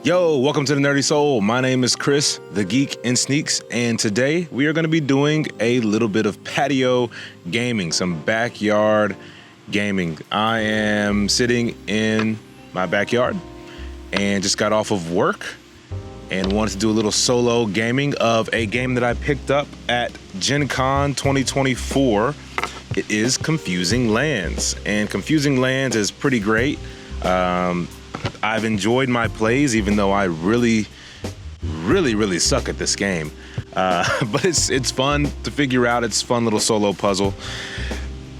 Yo, welcome to the Nerdy Soul. My name is Chris, the Geek in Sneaks, and today we are going to be doing a little bit of patio gaming, some backyard gaming. I am sitting in my backyard and just got off of work and wanted to do a little solo gaming of a game that I picked up at Gen Con 2024. It is Confusing Lands, and Confusing Lands is pretty great. I've enjoyed my plays, even though I really suck at this game. But it's fun to figure out. It's a fun little solo puzzle.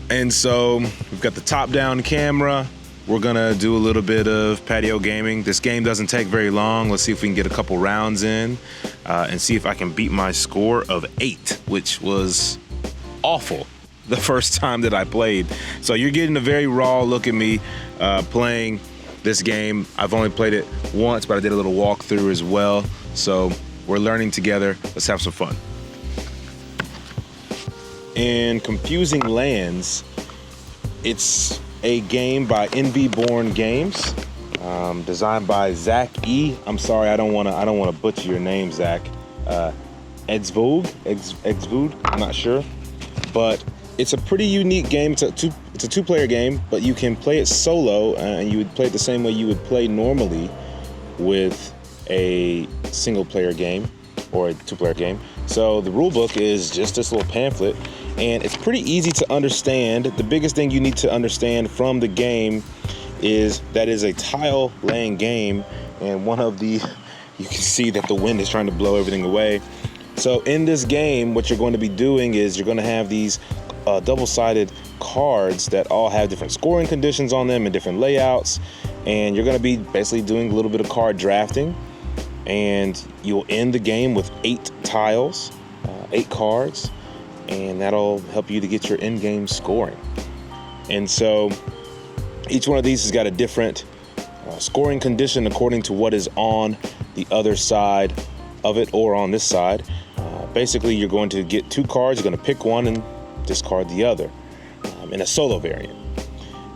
And so we've got the top-down camera. We're gonna do a little bit of patio gaming. This game doesn't take very long. Let's see if we can get a couple rounds in and see if I can beat my score of 8, which was awful the first time that I played. So you're getting a very raw look at me playing this game. I've only played it once, but I did a little walkthrough as well. So we're learning together. Let's have some fun. And Confusing Lands, it's a game by NV Born Games, designed by Zak I'm sorry, I don't want to butcher your name, Zak. Eidsvoog, I'm not sure, but it's a pretty unique game. It's a two-player game, but you can play it solo, and you would play it the same way you would play normally with a single-player game or a two-player game. So the rule book is just this little pamphlet, and it's pretty easy to understand. The biggest thing you need to understand from the game is that it's a tile-laying game, and you can see that the wind is trying to blow everything away. So in this game, what you're going to be doing is you're going to have these double-sided cards that all have different scoring conditions on them and different layouts, and you're going to be basically doing a little bit of card drafting, and you'll end the game with 8 tiles, 8 cards, and that'll help you to get your in-game scoring. And so each one of these has got a different scoring condition according to what is on the other side of it or on this side. Basically, you're going to get 2 cards, you're going to pick one and discard the other in a solo variant.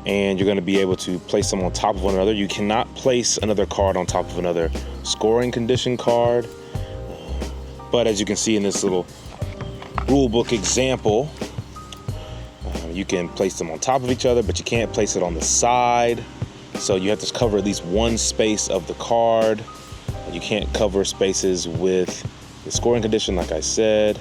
And you're going to be able to place them on top of one another. You cannot place another card on top of another scoring condition card. But as you can see in this little rule book example, you can place them on top of each other, but you can't place it on the side. So you have to cover at least one space of the card. You can't cover spaces with the scoring condition, like I said.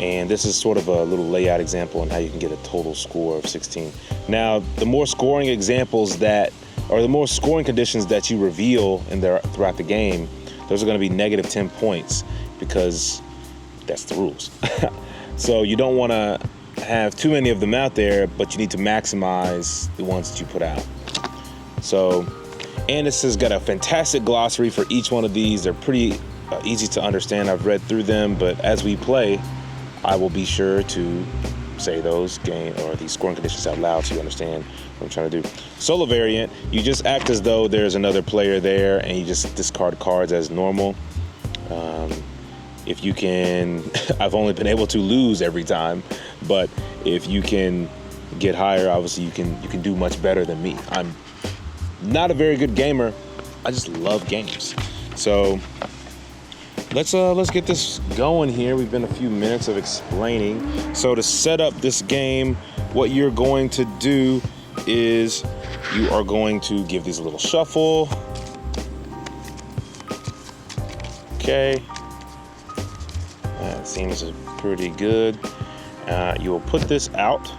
And this is sort of a little layout example on how you can get a total score of 16. Now, the more scoring the more scoring conditions that you reveal throughout the game, those are going to be negative 10 points because that's the rules. So you don't want to have too many of them out there, but you need to maximize the ones that you put out. So, and this has got a fantastic glossary for each one of these. They're pretty easy to understand. I've read through them, but as we play, I will be sure to say these scoring conditions out loud so you understand what I'm trying to do. Solo variant, you just act as though there's another player there and you just discard cards as normal. If you can, I've only been able to lose every time, but if you can get higher, obviously you can do much better than me. I'm not a very good gamer. I just love games. So let's get this going here. We've been a few minutes of explaining. So to set up this game, what you're going to do is you are going to give these a little shuffle. Okay. That seems pretty good. You will put this out,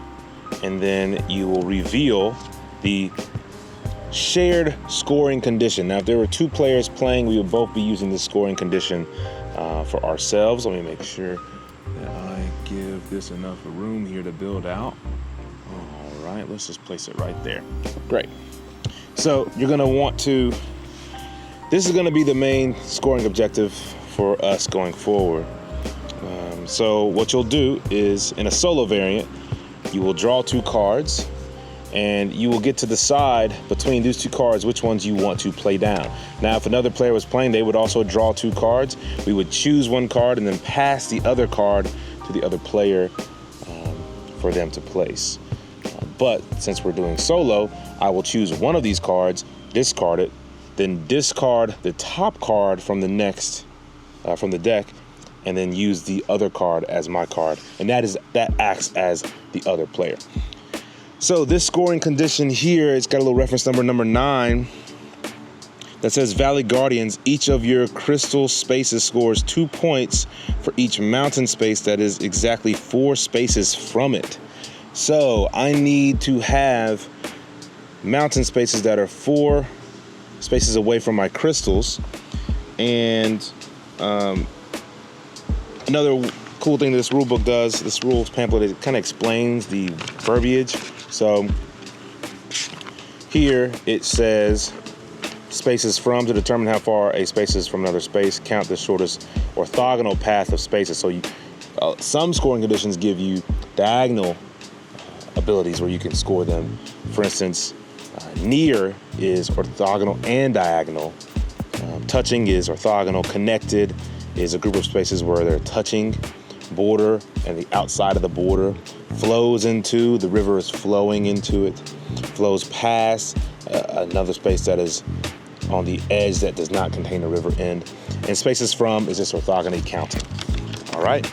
and then you will reveal the shared scoring condition. Now, if there were 2 players playing, we would both be using this scoring condition for ourselves. Let me make sure that I give this enough room here to build out. All right, let's just place it right there. Great. So you're going to want to, this is going to be the main scoring objective for us going forward. So what you'll do is, in a solo variant, you will draw 2 cards, and you will get to decide between these 2 cards which ones you want to play down. Now, if another player was playing, they would also draw 2 cards. We would choose one card and then pass the other card to the other player for them to place. But since we're doing solo, I will choose one of these cards, discard it, then discard the top card from the next, from the deck, and then use the other card as my card. And that acts as the other player. So this scoring condition here, it's got a little reference number 9 that says Valley Guardians, each of your crystal spaces scores 2 points for each mountain space that is exactly 4 spaces from it. So I need to have mountain spaces that are 4 spaces away from my crystals. And another cool thing that this rule book does, this rules pamphlet, it kind of explains the verbiage. So here it says spaces from, to determine how far a space is from another space, count the shortest orthogonal path of spaces. So some scoring conditions give you diagonal abilities where you can score them. For instance, near is orthogonal and diagonal. Touching is orthogonal. Connected is a group of spaces where they're touching. Border and the outside of the border. Flows into, the river is flowing into it. Flows past another space that is on the edge that does not contain a river end. And spaces from is just orthogonally counting. All right.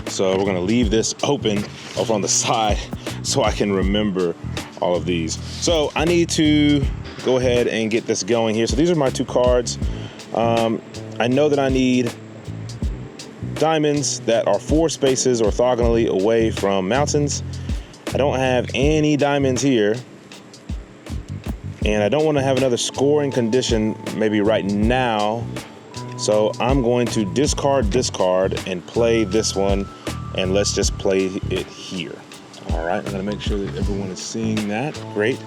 So we're gonna leave this open over on the side so I can remember all of these. So I need to go ahead and get this going here. So these are my 2 cards. I know that I need diamonds that are 4 spaces orthogonally away from mountains. I don't have any diamonds here. And I don't want to have another scoring condition maybe right now. So I'm going to discard and play this one. And let's just play it here. All right, I'm gonna make sure that everyone is seeing that. Great,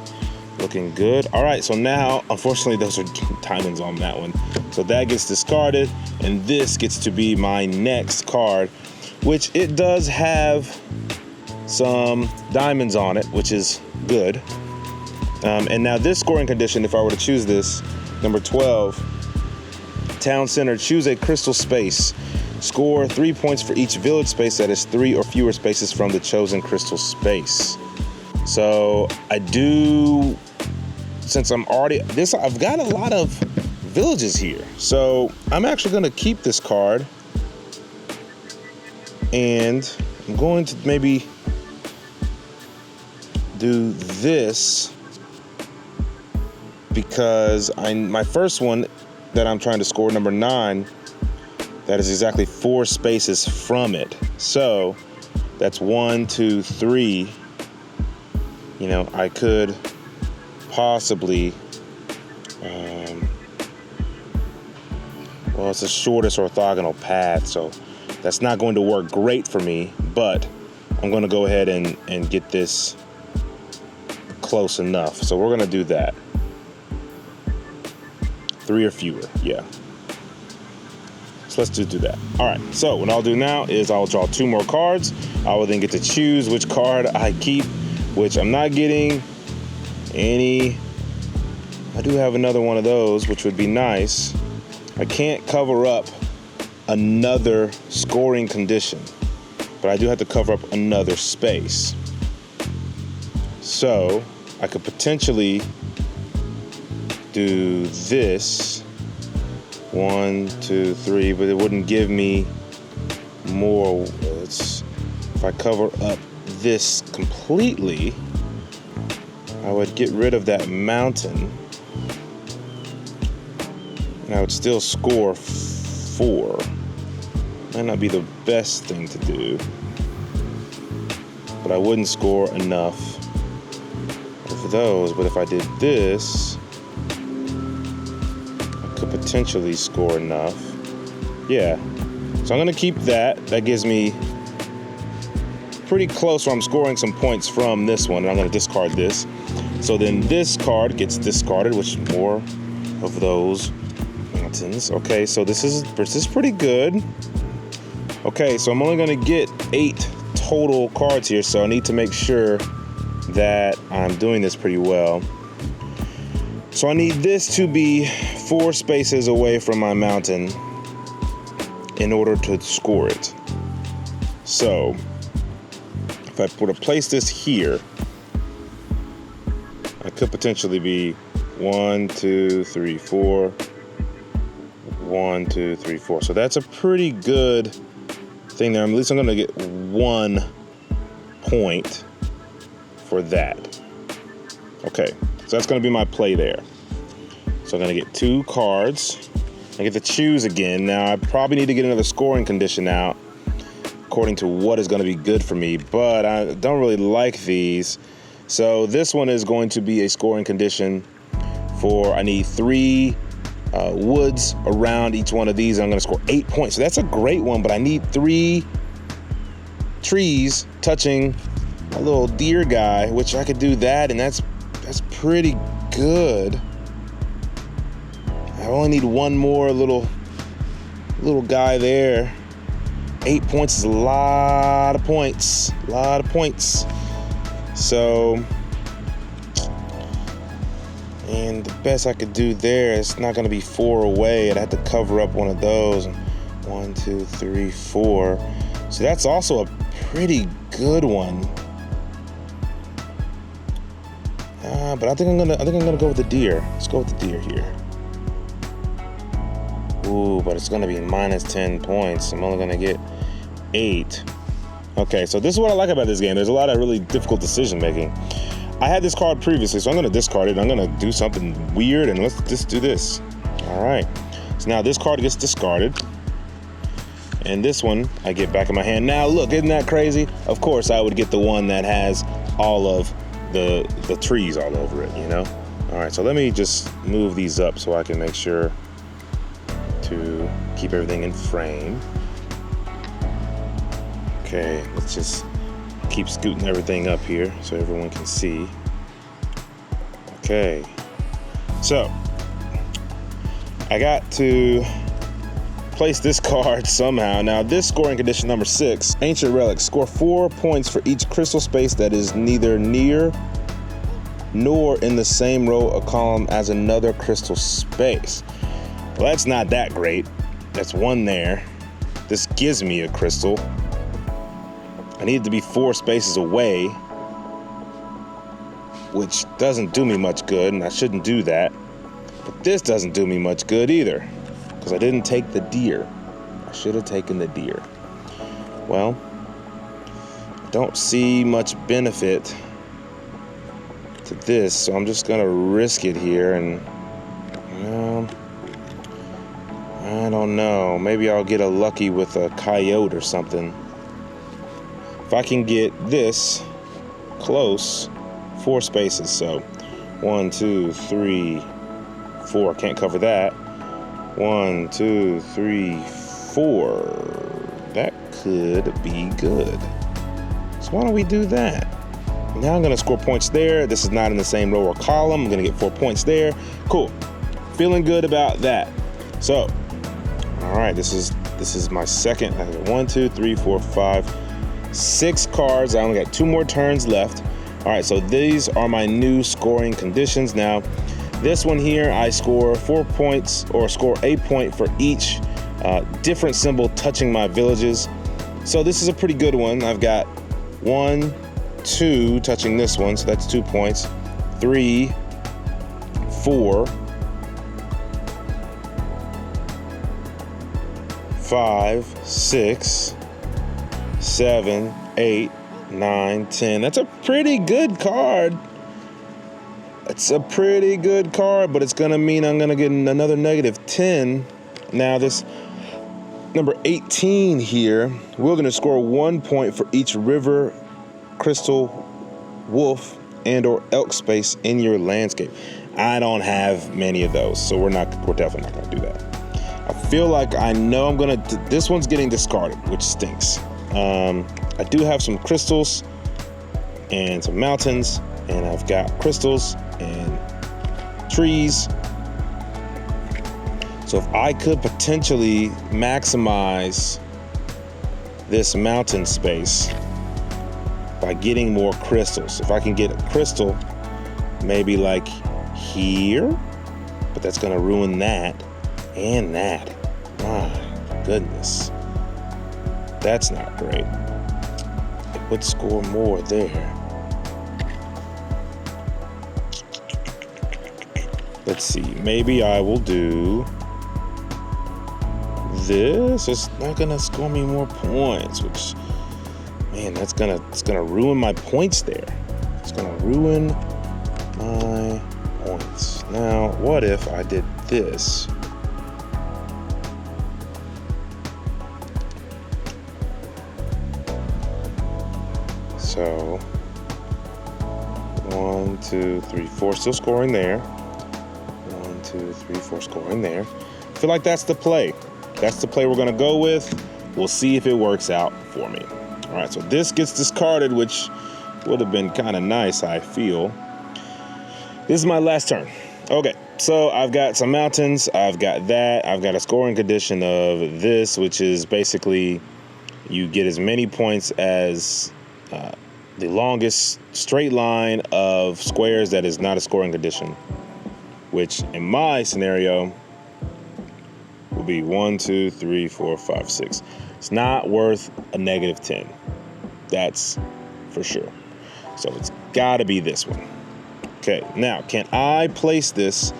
looking good. All right, so now, unfortunately, those are diamonds on that one. So that gets discarded, and this gets to be my next card, which it does have some diamonds on it, which is good. And now this scoring condition, if I were to choose this, number 12, town center, choose a crystal space. Score 3 points for each village space that is 3 or fewer spaces from the chosen crystal space. So I do, since I'm already, I've got a lot of villages here. So I'm actually gonna keep this card, and I'm going to maybe do this because my first one that I'm trying to score, number 9, that is exactly 4 spaces from it. So that's 1, 2, 3. You know, I could possibly, well, it's the shortest orthogonal path, so that's not going to work great for me, but I'm going to go ahead and get this close enough. So we're going to do that. 3 or fewer, yeah. So let's just do that. All right, so what I'll do now is I'll draw 2 more cards. I will then get to choose which card I keep, which I'm not getting any. I do have another one of those, which would be nice. I can't cover up another scoring condition, but I do have to cover up another space. So I could potentially do this 1, 2, 3, but it wouldn't give me more. If I cover up this completely, I would get rid of that mountain, and I would still score 4. Might not be the best thing to do, but I wouldn't score enough of those. But if I did this, I could potentially score enough. Yeah, so I'm gonna keep that. That gives me pretty close where I'm scoring some points from this one, and I'm gonna discard this. So then this card gets discarded, which is more of those mountains. Okay, so this is pretty good. Okay, so I'm only gonna get 8 total cards here, so I need to make sure that I'm doing this pretty well. So I need this to be 4 spaces away from my mountain in order to score it. So if I were to place this here, I could potentially be 1, 2, 3, 4. 1, 2, 3, 4. So that's a pretty good thing there. At least I'm gonna get 1 point for that. Okay, so that's gonna be my play there. So I'm gonna get 2 cards. I get to choose again. Now I probably need to get another scoring condition out according to what is gonna be good for me, but I don't really like these. So this one is going to be a scoring condition for, I need 3 woods around each one of these. I'm gonna score 8 points. So that's a great one, but I need 3 trees touching a little deer guy, which I could do that, and that's pretty good. I only need 1 more little guy there. 8 points is a lot of points. So, and the best I could do there, it's not gonna be 4 away. I'd have to cover up one of those. 1, 2, 3, 4. So that's also a pretty good one. But I think I'm gonna go with the deer. Let's go with the deer here. Ooh, but it's gonna be minus 10 points. I'm only gonna get 8. Okay, so this is what I like about this game. There's a lot of really difficult decision making. I had this card previously, so I'm gonna discard it. I'm gonna do something weird, and let's just do this. All right, so now this card gets discarded, and this one I get back in my hand. Now look, isn't that crazy? Of course I would get the one that has all of the trees all over it, you know? All right, so let me just move these up so I can make sure to keep everything in frame. Okay, let's just keep scooting everything up here so everyone can see. Okay, so I got to place this card somehow. Now this scoring condition number 6, ancient relics, score 4 points for each crystal space that is neither near nor in the same row or column as another crystal space. Well, that's not that great. That's 1 there. This gives me a crystal. I need it to be 4 spaces away, which doesn't do me much good, and I shouldn't do that. But this doesn't do me much good either, because I didn't take the deer. I should have taken the deer. Well, I don't see much benefit to this, so I'm just gonna risk it here, and I don't know. Maybe I'll get a lucky with a coyote or something. If I can get this close, 4 spaces, so 1, 2, 3, 4. Can't cover that. 1, 2, 3, 4. That could be good. So why don't we do that? Now I'm gonna score points there. This is not in the same row or column. I'm gonna get 4 points there. Cool. Feeling good about that. So, all right, this is my second. I got 1, 2, 3, 4, 5, 6 cards. I only got 2 more turns left. All right, so these are my new scoring conditions. Now, this one here, I score 4 points or score a point for each different symbol touching my villages. So this is a pretty good one. I've got 1, 2 touching this one, so that's 2 points. 3, 4, 5, 6, 7, 8, 9, 10. That's a pretty good card. It's a pretty good card, but it's gonna mean I'm gonna get another negative 10. Now this number 18 here, we're gonna score 1 point for each river, crystal, wolf, and or elk space in your landscape. I don't have many of those, so we're definitely not gonna do that. I feel like I know I'm gonna, this one's getting discarded, which stinks. I do have some crystals and some mountains, and I've got crystals and trees. So if I could potentially maximize this mountain space by getting more crystals. If I can get a crystal, maybe like here, but that's gonna ruin that and that. My goodness. That's not great. It would score more there. Let's see. Maybe I will do this. It's not gonna score me more points, which, man, it's gonna ruin my points there. It's gonna ruin my points. Now, what if I did this? So 1, 2, 3, 4, still scoring there. 1, 2, 3, 4, scoring there. I feel like that's the play. That's the play we're gonna go with. We'll see if it works out for me. All right, so this gets discarded, which would have been kind of nice, I feel. This is my last turn. Okay, so I've got some mountains. I've got that. I've got a scoring condition of this, which is basically you get as many points as the longest straight line of squares that is not a scoring condition, which in my scenario will be 1, 2, 3, 4, 5, 6. It's not worth a -10. That's for sure. So it's got to be this one. Okay, now can I place this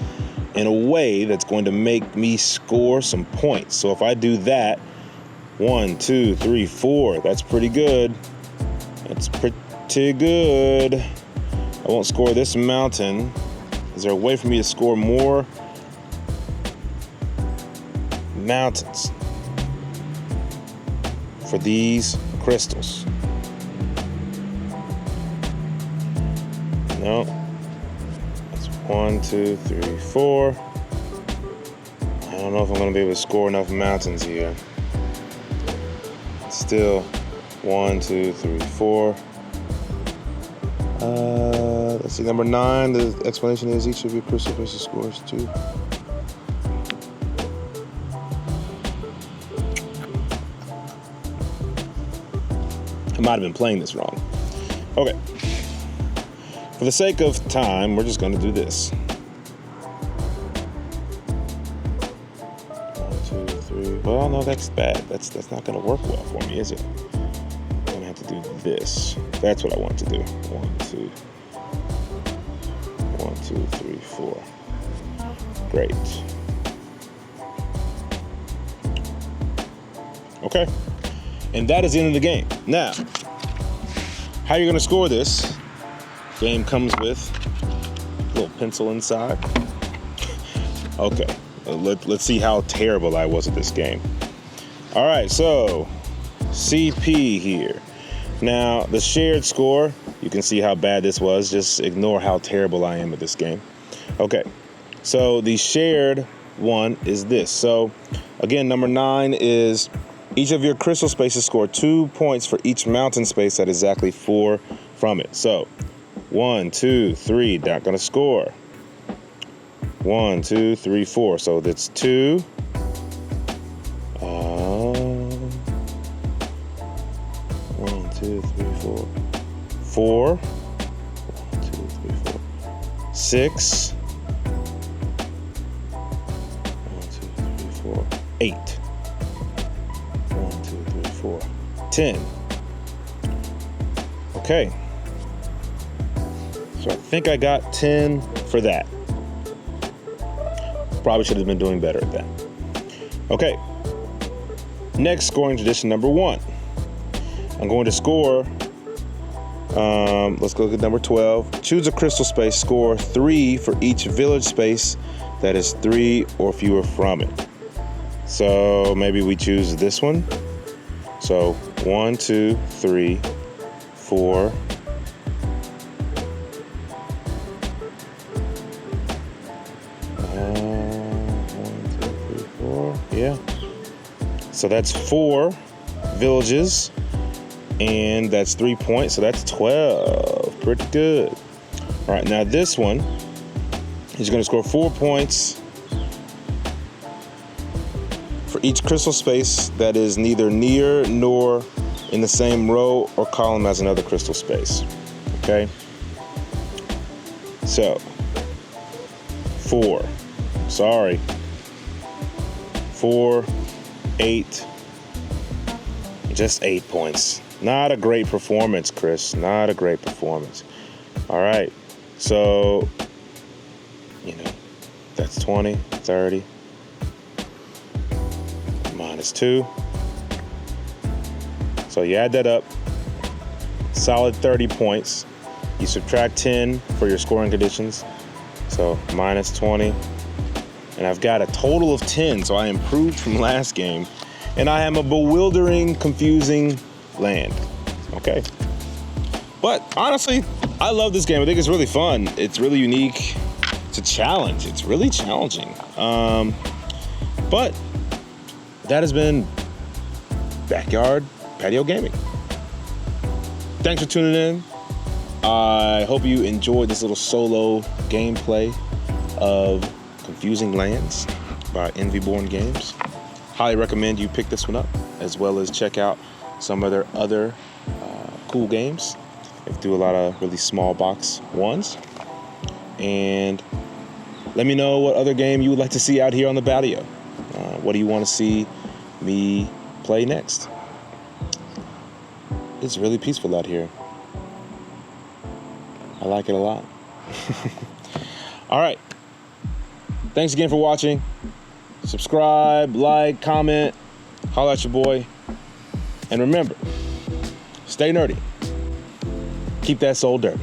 in a way that's going to make me score some points? So if I do that, 1, 2, 3, 4, that's pretty good. That's pretty good. I won't score this mountain. Is there a way for me to score more mountains for these crystals? No. That's 1, 2, 3, 4. I don't know if I'm going to be able to score enough mountains here. Still 1, 2, 3, 4. Let's see, number 9, the explanation is each of your crystal pieces scores 2. I might have been playing this wrong. Okay. For the sake of time, we're just going to do this. 1, 2, 3. Well, no, that's bad. That's not going to work well for me, is it? I'm going to have to do this. That's what I want to do. 1, 2. 1, 2, 3, 4. Great. Okay. And that is the end of the game. Now, how you're going to score this? Game comes with a little pencil inside. Okay, let's see how terrible I was at this game. All right, so CP here. Now, the shared score, you can see how bad this was. Just ignore how terrible I am at this game. Okay, so the shared one is this. So, again, number 9 is each of your crystal spaces score 2 points for each mountain space at exactly 4 from it. So, 1, 2, 3, not gonna score. 1, 2, 3, 4. So that's 2. 1, 2, 3, 4. 4. 1, 2, 3, 4. 6. 1, 2, 3, 4. 8. 1, 2, 3, 4. 10. Okay. So I think I got 10 for that. Probably should have been doing better at that. Okay. Next, scoring tradition number 1. I'm going to score, let's go get number 12. Choose a crystal space, score 3 for each village space that is 3 or fewer from it. So maybe we choose this one. So 1, 2, 3, 4. 1, 2, 3, 4. Yeah. So that's 4 villages, and that's 3 points. So that's 12. Pretty good. All right. Now this one is going to score 4 points for each crystal space that is neither near nor in the same row or column as another crystal space. Okay. So 4. Sorry. 4, 8. Just 8 points. Not a great performance, Chris. Not a great performance. All right. So, That's 20, 30. -2. So you add that up, solid 30 points. You subtract 10 for your scoring conditions, so -20. And I've got a total of 10, so I improved from last game. And I am a bewildering, confusing land. Okay. But honestly, I love this game. I think it's really fun. It's really unique. It's a challenge. It's really challenging. But that has been Backyard Patio Gaming. Thanks for tuning in. I hope you enjoyed this little solo gameplay of Confusing Lands by Envyborn Games. Highly recommend you pick this one up, as well as check out some of their other cool games. They do a lot of really small box ones. And let me know what other game you would like to see out here on the patio. What do you want to see me play next? It's really peaceful out here. I like it a lot. All right. Thanks again for watching. Subscribe, like, comment, holla at your boy. And remember, stay nerdy. Keep that soul dirty.